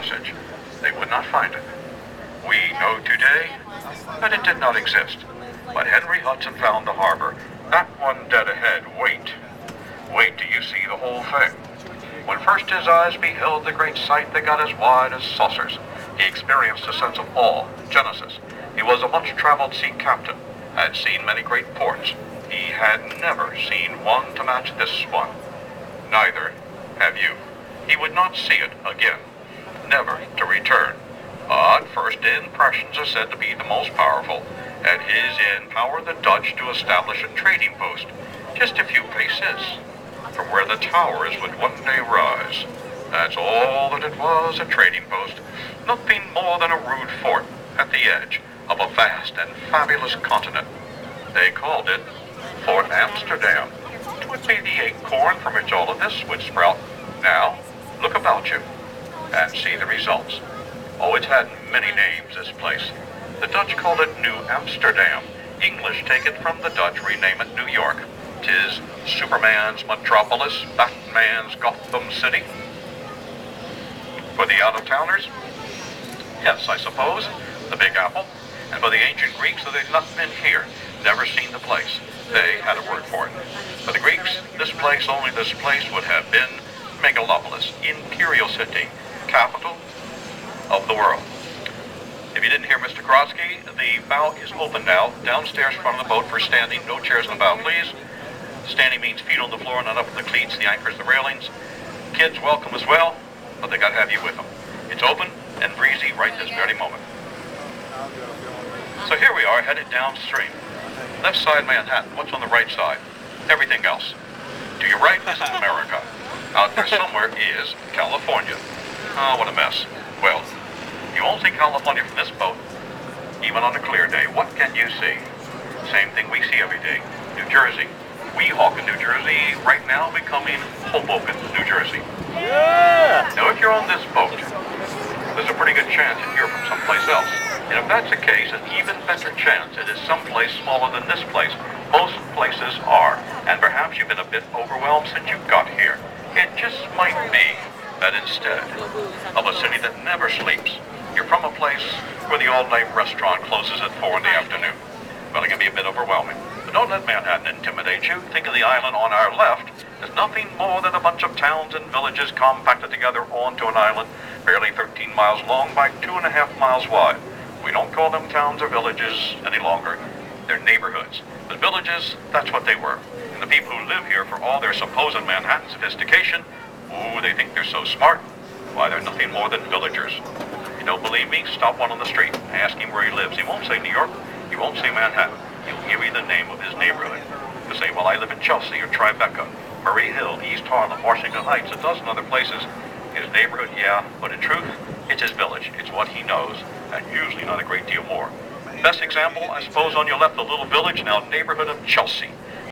passage, they would not find it. We know today that it did not exist. But Henry Hudson found the harbor. That one dead ahead. Wait. Wait till you see the whole thing. When first his eyes beheld the great sight, they got as wide as saucers. He experienced a sense of awe. Genesis. He was a much-traveled sea captain, had seen many great ports. He had never seen one to match this one. Neither have you. He would not see it again, never to return. But first impressions are said to be the most powerful, and his empowered the Dutch to establish a trading post just a few paces from where the towers would one day rise. That's all that it was, a trading post, nothing more than a rude fort at the edge of a vast and fabulous continent. They called it Fort Amsterdam. It would be the acorn from which all of this would sprout. Now, look about you and see the results. Oh, it's had many names, this place. The Dutch called it New Amsterdam. English take it from the Dutch, rename it New York. 'Tis Superman's metropolis, Batman's Gotham City. For the out-of-towners, yes, I suppose, the Big Apple. And for the ancient Greeks, they've not been here, never seen the place. They had a word for it. For the Greeks, only this place would have been Megalopolis, imperial city, capital of the world. If you didn't hear Mr. Krotsky, the bow is open now, downstairs front of the boat for standing. No chairs in the bow, please. Standing means feet on the floor, not up at the cleats, the anchors, the railings. Kids welcome as well, but they got to have you with them. It's open and breezy right this very moment. So here we are, headed downstream. Left side Manhattan. What's on the right side? Everything else. To your right, this is America. Out there somewhere is California. Oh, what a mess. Well, you won't see California from this boat, even on a clear day. What can you see? Same thing we see every day. New Jersey. Weehawken, New Jersey, right now becoming Hoboken, New Jersey. Yeah! Now, if you're on this boat, there's a pretty good chance that you're from someplace else. And if that's the case, an even better chance it is someplace smaller than this place. Most places are, and perhaps you've been a bit overwhelmed since you got here. It just might be that instead of a city that never sleeps, you're from a place where the all-night restaurant closes at 4 in the afternoon. Well, it can be a bit overwhelming. But don't let Manhattan intimidate you. Think of the island on our left as nothing more than a bunch of towns and villages compacted together onto an island, barely 13 miles long by 2.5 miles wide. We don't call them towns or villages any longer. They're neighborhoods. But villages, that's what they were. And the people who live here, for all their supposed Manhattan sophistication, ooh, they think they're so smart. Why, they're nothing more than villagers. You don't believe me? Stop one on the street. Ask him where he lives. He won't say New York. He won't say Manhattan. He'll give you the name of his neighborhood. He'll say, well, I live in Chelsea or Tribeca, Murray Hill, East Harlem, Washington Heights, a dozen other places. His neighborhood, yeah, but in truth, it's his village. It's what he knows, and usually not a great deal more. Best example, I suppose, on your left, the little village, now neighborhood of Chelsea.